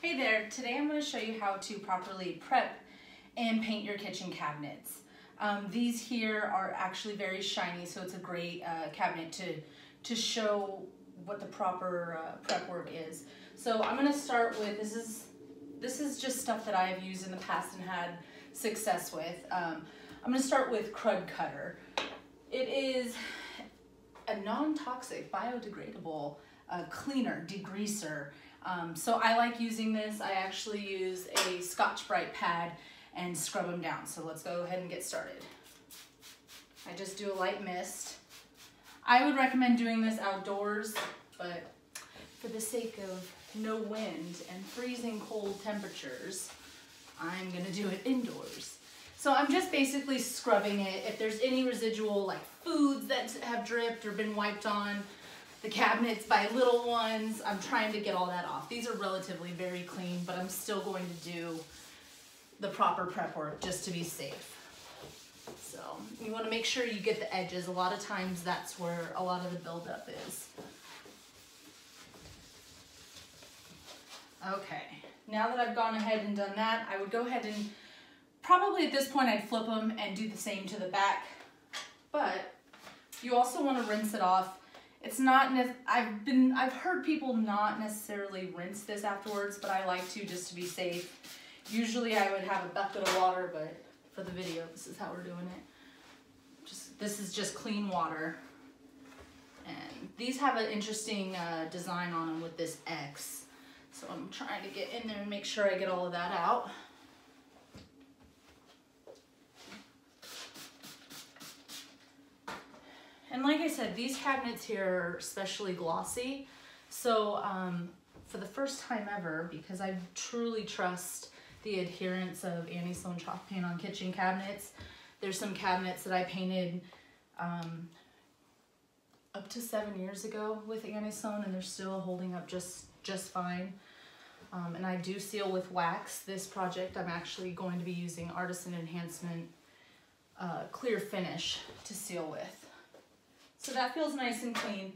Hey there, today I'm going to show you how to properly prep and paint your kitchen cabinets. These here are actually very shiny, so it's a great cabinet to show what the proper prep work is. So I'm going to start with, this is just stuff that I have used in the past and had success with. I'm going to start with Crud Cutter. It is a non-toxic, biodegradable cleaner, degreaser. So I like using this. I actually use a Scotch-Brite pad and scrub them down. So let's go ahead and get started. I just do a light mist. I would recommend doing this outdoors, but for the sake of no wind and freezing cold temperatures, I'm gonna do it indoors. So I'm just basically scrubbing it. If there's any residual like foods that have dripped or been wiped on the cabinets by little ones, I'm trying to get all that off. These are relatively very clean, but I'm still going to do the proper prep work just to be safe. So you want to make sure you get the edges. A lot of times that's where a lot of the buildup is. Okay, now that I've gone ahead and done that, I would go ahead and probably at this point I'd flip them and do the same to the back, but you also want to rinse it off. It's not, I've heard people not necessarily rinse this afterwards, but I like to just to be safe. Usually I would have a bucket of water, but for the video, this is how we're doing it. This is just clean water. And these have an interesting design on them with this X. So I'm trying to get in there and make sure I get all of that out. And like I said, these cabinets here are especially glossy. So for the first time ever, because I truly trust the adherence of Annie Sloan Chalk Paint on kitchen cabinets, there's some cabinets that I painted up to 7 years ago with Annie Sloan, and they're still holding up just fine. And I do seal with wax. This project I'm actually going to be using Artisan Enhancement clear finish to seal with. So that feels nice and clean.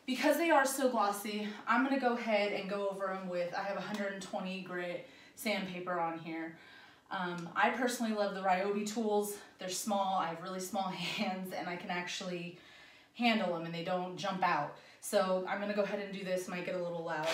Because they are so glossy, I'm gonna go ahead and go over them with, I have 120 grit sandpaper on here. I personally love the Ryobi tools. They're small, I have really small hands, and I can actually handle them and they don't jump out. So I'm gonna go ahead and do this, might get a little loud.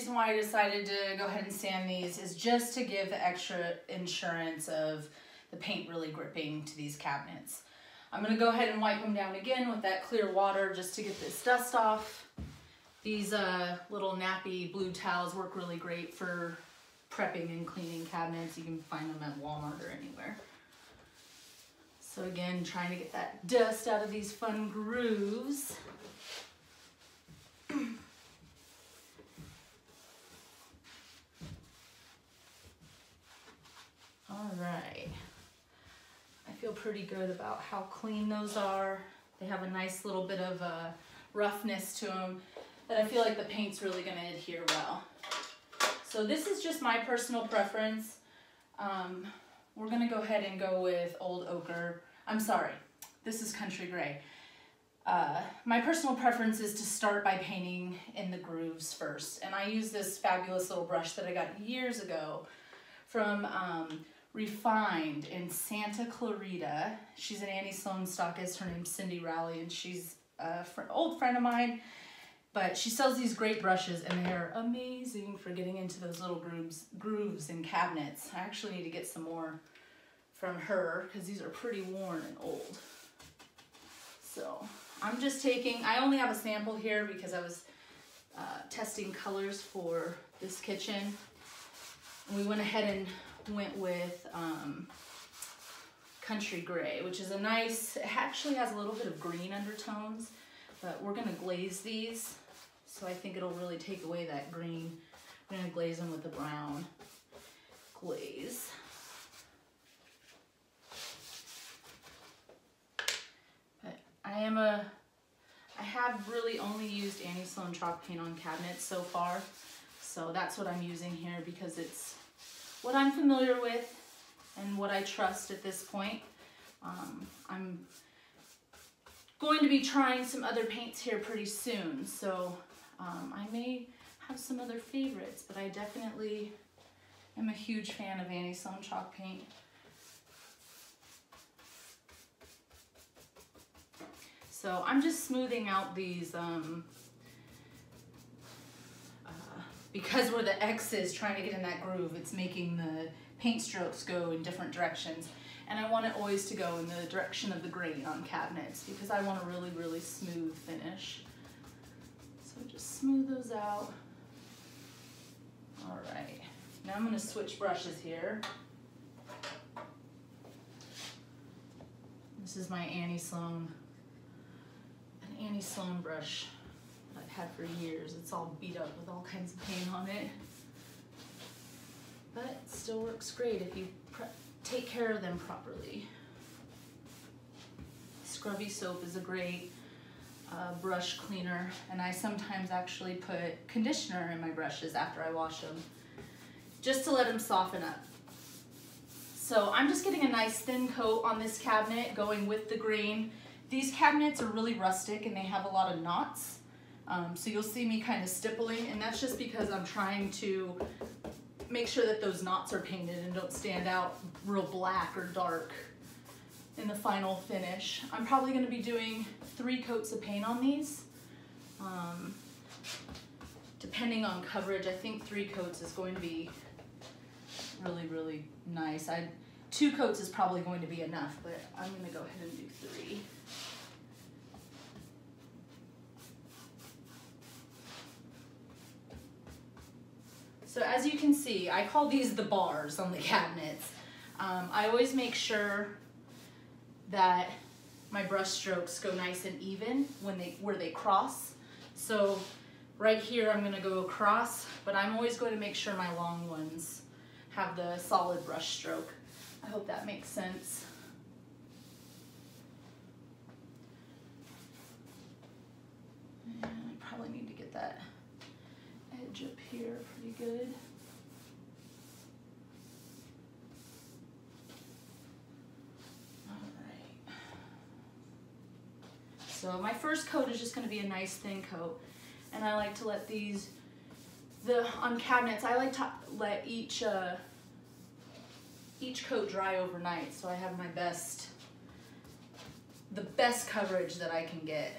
Why I decided to go ahead and sand these is just to give the extra insurance of the paint really gripping to these cabinets. I'm going to go ahead and wipe them down again with that clear water just to get this dust off. These little nappy blue towels work really great for prepping and cleaning cabinets. You can find them at Walmart or anywhere. So again, trying to get that dust out of these fun grooves. All right, I feel pretty good about how clean those are. They have a nice little bit of roughness to them that I feel like the paint's really gonna adhere well. So this is just my personal preference. We're gonna go ahead and go with Old Ochre. I'm sorry, this is Country Gray. My personal preference is to start by painting in the grooves first. And I use this fabulous little brush that I got years ago from Refined in Santa Clarita. She's an Annie Sloan stockist. Her name's Cindy Rowley, and she's an old friend of mine. But she sells these great brushes, and they're amazing for getting into those little grooves in cabinets. I actually need to get some more from her because these are pretty worn and old. So I'm just taking, I only have a sample here because I was testing colors for this kitchen. And we went ahead and went with Country Gray, which is a nice, it actually has a little bit of green undertones, but we're gonna glaze these. So I think it'll really take away that green. I'm gonna glaze them with the brown glaze. But I have really only used Annie Sloan Chalk Paint on cabinets so far. So that's what I'm using here because it's what I'm familiar with and what I trust at this point. I'm going to be trying some other paints here pretty soon, so I may have some other favorites, but I definitely am a huge fan of Annie Sloan Chalk Paint. So I'm just smoothing out these, because where the X is trying to get in that groove, it's making the paint strokes go in different directions. And I want it always to go in the direction of the grain on cabinets because I want a really, really smooth finish. So just smooth those out. All right, now I'm gonna switch brushes here. This is my Annie Sloan brush that I've had for years. It's all beat up with all kinds of paint on it. But it still works great if you take care of them properly. Scrubby soap is a great brush cleaner, and I sometimes actually put conditioner in my brushes after I wash them, just to let them soften up. So I'm just getting a nice thin coat on this cabinet going with the green. These cabinets are really rustic and they have a lot of knots. So you'll see me kind of stippling, and that's just because I'm trying to make sure that those knots are painted and don't stand out real black or dark in the final finish. I'm probably going to be doing 3 coats of paint on these. Depending on coverage, I think 3 coats is going to be really, really nice. 2 coats is probably going to be enough, but I'm going to go ahead and do 3. So as you can see, I call these the bars on the cabinets. I always make sure that my brush strokes go nice and even where they cross. So right here I'm gonna go across, but I'm always going to make sure my long ones have the solid brush stroke. I hope that makes sense. And I probably need to get that edge up here pretty good. Alright. So my first coat is just going to be a nice thin coat, and I like to let these, on cabinets, I like to let each coat dry overnight so I have the best coverage that I can get.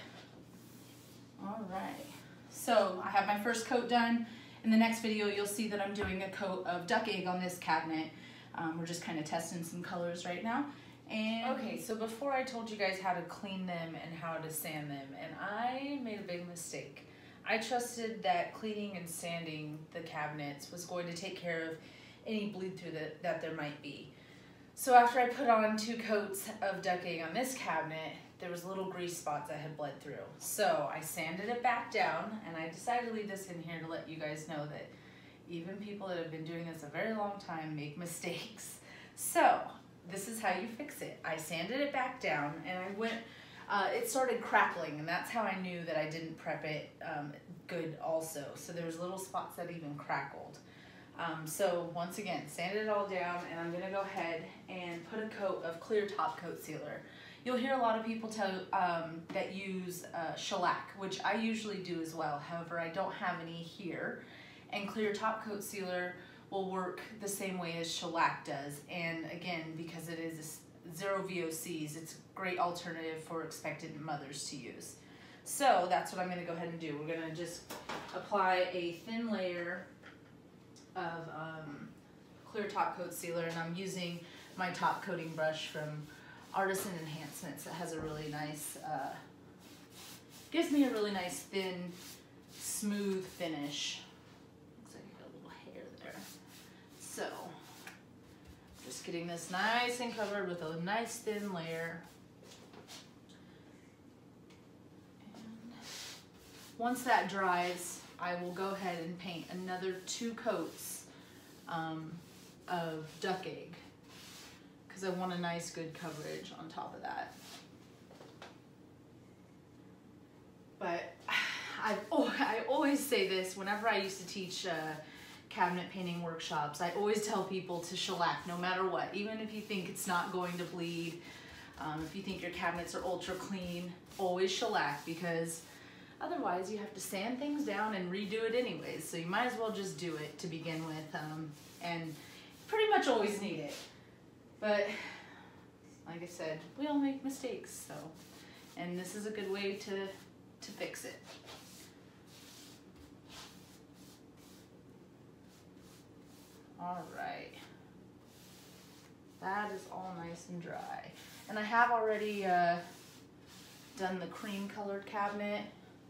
Alright. So I have my first coat done. In the next video, you'll see that I'm doing a coat of duck egg on this cabinet. We're just kind of testing some colors right now. And okay, so before I told you guys how to clean them and how to sand them, and I made a big mistake. I trusted that cleaning and sanding the cabinets was going to take care of any bleed through that there might be. So after I put on 2 coats of duck egg on this cabinet, there was little grease spots that had bled through. So I sanded it back down, and I decided to leave this in here to let you guys know that even people that have been doing this a very long time make mistakes. So this is how you fix it. I sanded it back down, and I went, it started crackling, and that's how I knew that I didn't prep it good also. So there was little spots that even crackled. So once again, sanded it all down, and I'm gonna go ahead and put a coat of clear top coat sealer. You'll hear a lot of people that use shellac, which I usually do as well. However, I don't have any here. And clear top coat sealer will work the same way as shellac does. And again, because it is 0 VOCs, it's a great alternative for expectant mothers to use. So that's what I'm gonna go ahead and do. We're gonna just apply a thin layer of clear top coat sealer, and I'm using my top coating brush from Artisan Enhancements. It has a really nice, gives me a really nice thin, smooth finish. Looks like I got a little hair there. So, just getting this nice and covered with a nice thin layer. And Once that dries, I will go ahead and paint another 2 coats of duck egg, because I want a nice good coverage on top of that. But I always say this whenever I used to teach cabinet painting workshops. I always tell people to shellac no matter what, even if you think it's not going to bleed, if you think your cabinets are ultra clean, always shellac, because otherwise you have to sand things down and redo it anyways. So you might as well just do it to begin with, and pretty much always need it. But like I said, we all make mistakes, so, and this is a good way to fix it. All right, that is all nice and dry. And I have already done the cream colored cabinet,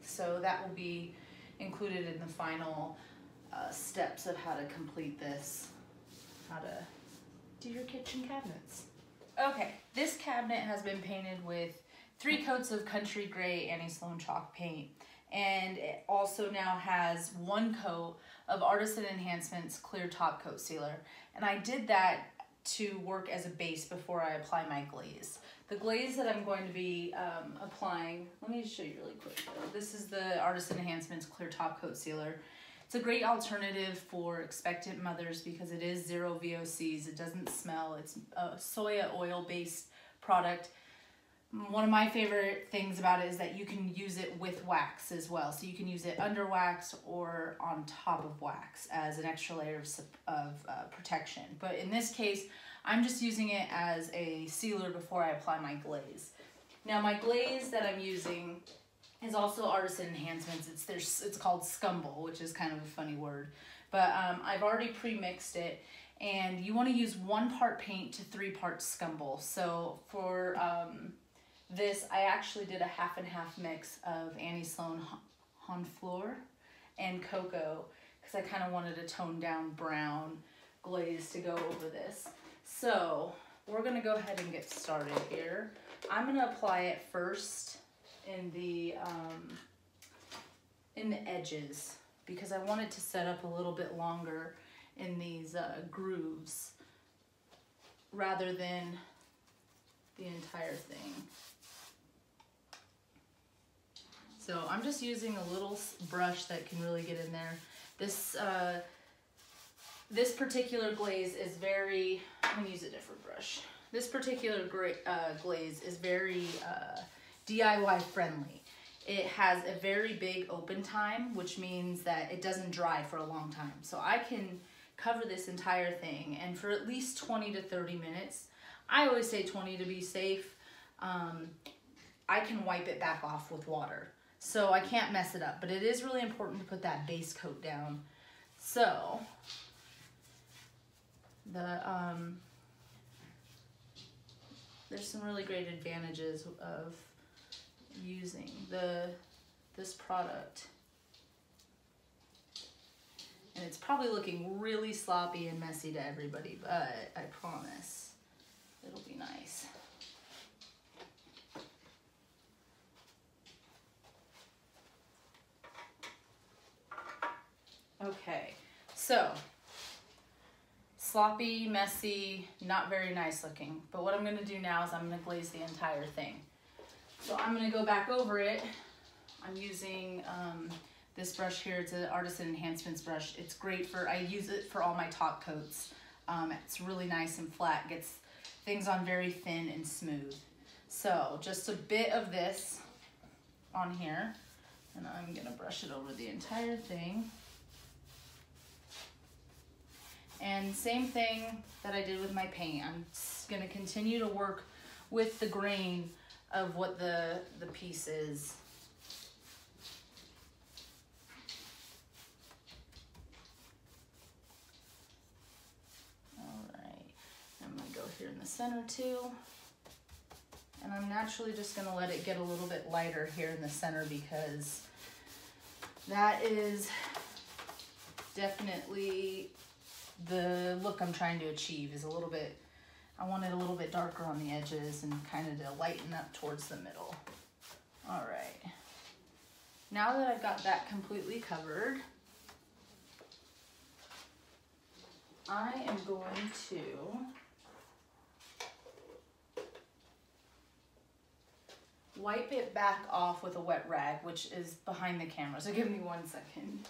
so that will be included in the final steps of how to complete this, how to do your kitchen cabinets. Okay, this cabinet has been painted with 3 coats of country gray Annie Sloan Chalk Paint, and it also now has 1 coat of Artisan Enhancements clear top coat sealer. And I did that to work as a base before I apply my glaze. The glaze that I'm going to be applying, let me just show you really quick. This is the Artisan Enhancements clear top coat sealer. It's a great alternative for expectant mothers because it is 0 VOCs, it doesn't smell, it's a soya oil based product. One of my favorite things about it is that you can use it with wax as well. So you can use it under wax or on top of wax as an extra layer of protection. But in this case, I'm just using it as a sealer before I apply my glaze. Now my glaze that I'm using is also Artisan Enhancements. It's called Scumble, which is kind of a funny word. But I've already pre-mixed it. And you want to use 1 part paint to 3 parts Scumble. So for this, I actually did a half and half mix of Annie Sloan Honfleur and Cocoa because I kind of wanted a toned down brown glaze to go over this. So we're going to go ahead and get started here. I'm going to apply it first in the edges because I want it to set up a little bit longer in these grooves rather than the entire thing. So I'm just using a little brush that can really get in there. This particular glaze is very, I'm gonna use a different brush. This particular glaze is very DIY friendly. It has a very big open time, which means that it doesn't dry for a long time. So I can cover this entire thing and for at least 20 to 30 minutes. I always say 20 to be safe. I can wipe it back off with water. So I can't mess it up, but it is really important to put that base coat down. So there's some really great advantages of using this product. And it's probably looking really sloppy and messy to everybody, but I promise it'll be nice. Okay, so sloppy, messy, not very nice looking. But what I'm gonna do now is I'm gonna glaze the entire thing. So I'm gonna go back over it. I'm using this brush here. It's an Artisan Enhancements brush. It's great for, I use it for all my top coats. It's really nice and flat, gets things on very thin and smooth. So just a bit of this on here, and I'm gonna brush it over the entire thing. And same thing that I did with my paint. I'm going to continue to work with the grain of what the piece is. All right, I'm going to go here in the center too. And I'm naturally just going to let it get a little bit lighter here in the center because that is definitely the look I'm trying to achieve. Is a little bit, I want it a little bit darker on the edges and kind of to lighten up towards the middle. All right. Now that I've got that completely covered, I am going to wipe it back off with a wet rag, which is behind the camera. So give me 1 second.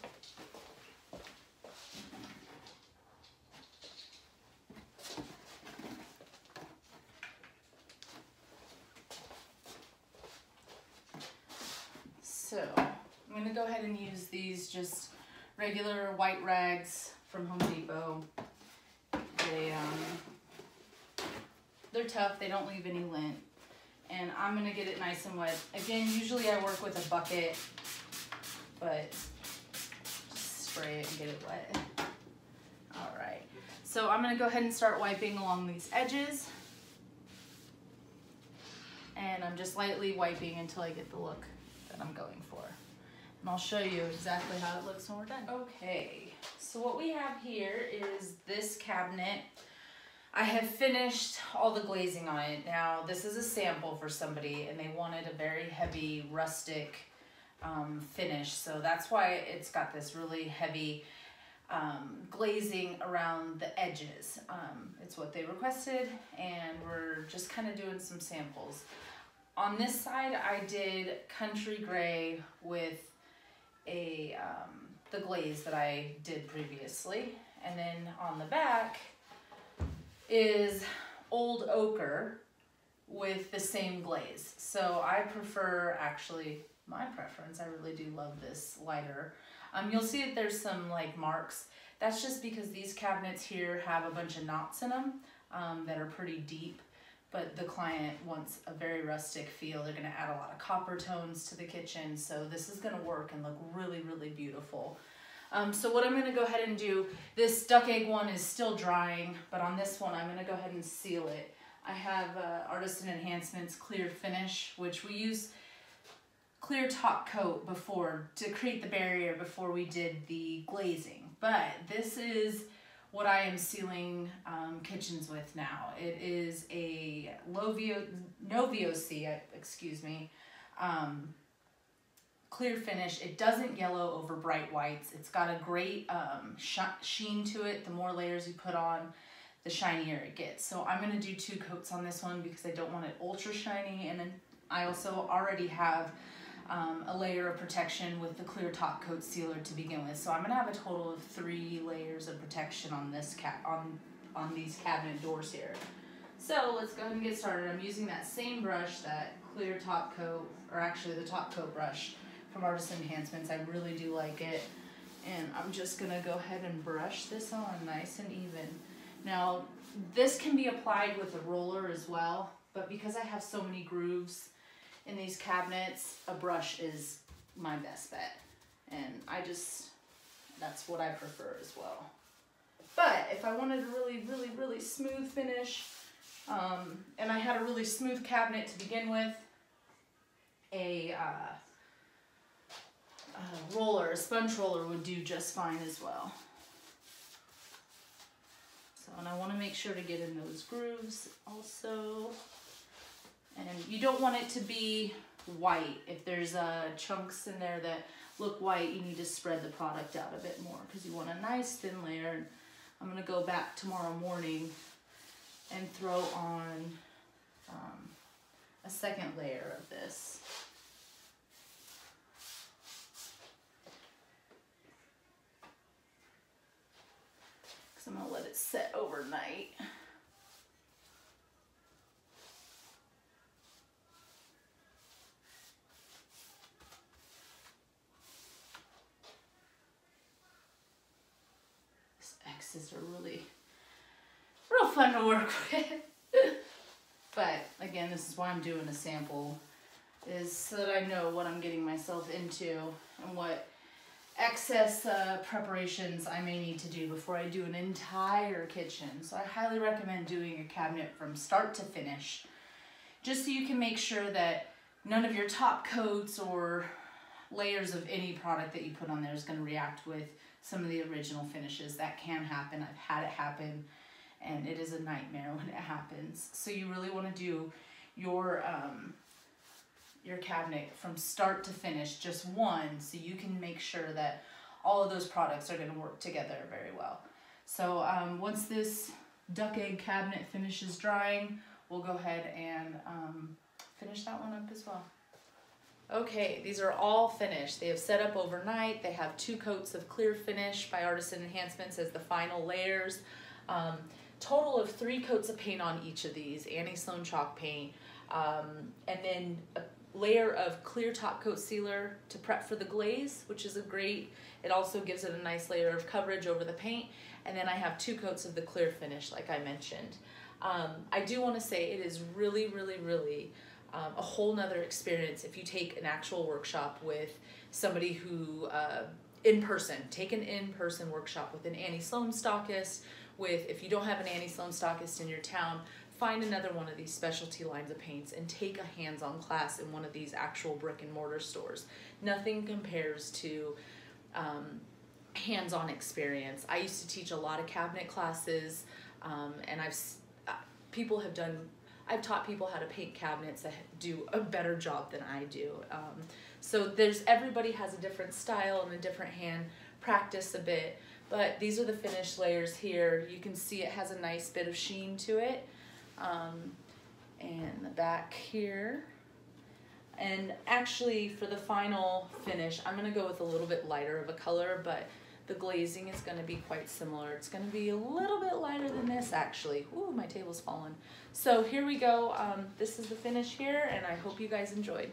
So I'm gonna go ahead and use these just regular white rags from Home Depot. They're tough, they don't leave any lint. And I'm gonna get it nice and wet. Again, usually I work with a bucket, but just spray it and get it wet. All right, so I'm gonna go ahead and start wiping along these edges. And I'm just lightly wiping until I get the look that I'm going for. And I'll show you exactly how it looks when we're done. Okay, so what we have here is this cabinet. I have finished all the glazing on it. Now, this is a sample for somebody and they wanted a very heavy rustic finish. So that's why it's got this really heavy glazing around the edges. It's what they requested and we're just kind of doing some samples. On this side, I did country gray with the glaze that I did previously. And then on the back is old ochre with the same glaze. So I prefer, actually, my preference, I really do love this lighter. You'll see that there's some like marks. That's just because these cabinets here have a bunch of knots in them that are pretty deep, but the client wants a very rustic feel. They're gonna add a lot of copper tones to the kitchen, so this is gonna work and look really, really beautiful. So what I'm gonna go ahead and do, this duck egg one is still drying, but on this one, I'm gonna go ahead and seal it. I have Artisan Enhancements clear finish, which we use clear top coat before to create the barrier before we did the glazing. But this is what I am sealing kitchens with now. It is a no VOC, excuse me, clear finish. It doesn't yellow over bright whites. It's got a great sheen to it. The more layers you put on, the shinier it gets. So I'm gonna do 2 coats on this one because I don't want it ultra shiny. And then I also already have a layer of protection with the clear top coat sealer to begin with. So I'm gonna have a total of 3 layers of protection on this on these cabinet doors here. So let's go ahead and get started. I'm using that same brush, that clear top coat, or actually the top coat brush from Artisan Enhancements. I really do like it. And I'm just gonna go ahead and brush this on nice and even. Now, this can be applied with a roller as well, but because I have so many grooves in these cabinets, a brush is my best bet. And that's what I prefer as well. But if I wanted a really, really, really smooth finish, and I had a really smooth cabinet to begin with, a roller, a sponge roller would do just fine as well. So, and I want to make sure to get in those grooves also. And you don't want it to be white. If there's chunks in there that look white, you need to spread the product out a bit more because you want a nice thin layer. I'm going to go back tomorrow morning and throw on a second layer of this. Because I'm going to let it set overnight. X's are real fun to work with. But again, this is why I'm doing a sample, is so that I know what I'm getting myself into and what excess preparations I may need to do before I do an entire kitchen. So I highly recommend doing a cabinet from start to finish, just so you can make sure that none of your top coats or layers of any product that you put on there is going to react with some of the original finishes. That can happen. I've had it happen, and it is a nightmare when it happens. So you really want to do your your cabinet from start to finish, just one, so you can make sure that all of those products are going to work together very well. So once this duck egg cabinet finishes drying, we'll go ahead and finish that one up as well. Okay, these are all finished. They have set up overnight. They have 2 coats of clear finish by Artisan Enhancements as the final layers. Total of 3 coats of paint on each of these, Annie Sloan Chalk Paint, and then a layer of clear top coat sealer to prep for the glaze, which is it also gives it a nice layer of coverage over the paint. And then I have 2 coats of the clear finish, like I mentioned. I do want to say it is really, really, really a whole nother experience if you take an actual workshop with somebody who, take an in-person workshop with an Annie Sloan stockist, if you don't have an Annie Sloan stockist in your town, find another one of these specialty lines of paints and take a hands-on class in one of these actual brick and mortar stores. Nothing compares to hands-on experience. I used to teach a lot of cabinet classes, and I've taught people how to paint cabinets that do a better job than I do. So everybody has a different style and a different hand, practice a bit, but these are the finished layers here. You can see it has a nice bit of sheen to it. And the back here. And actually for the final finish, I'm gonna go with a little bit lighter of a color, but the glazing is gonna be quite similar. It's gonna be a little bit lighter than this actually. Ooh, my table's fallen. So here we go. This is the finish here, and I hope you guys enjoyed.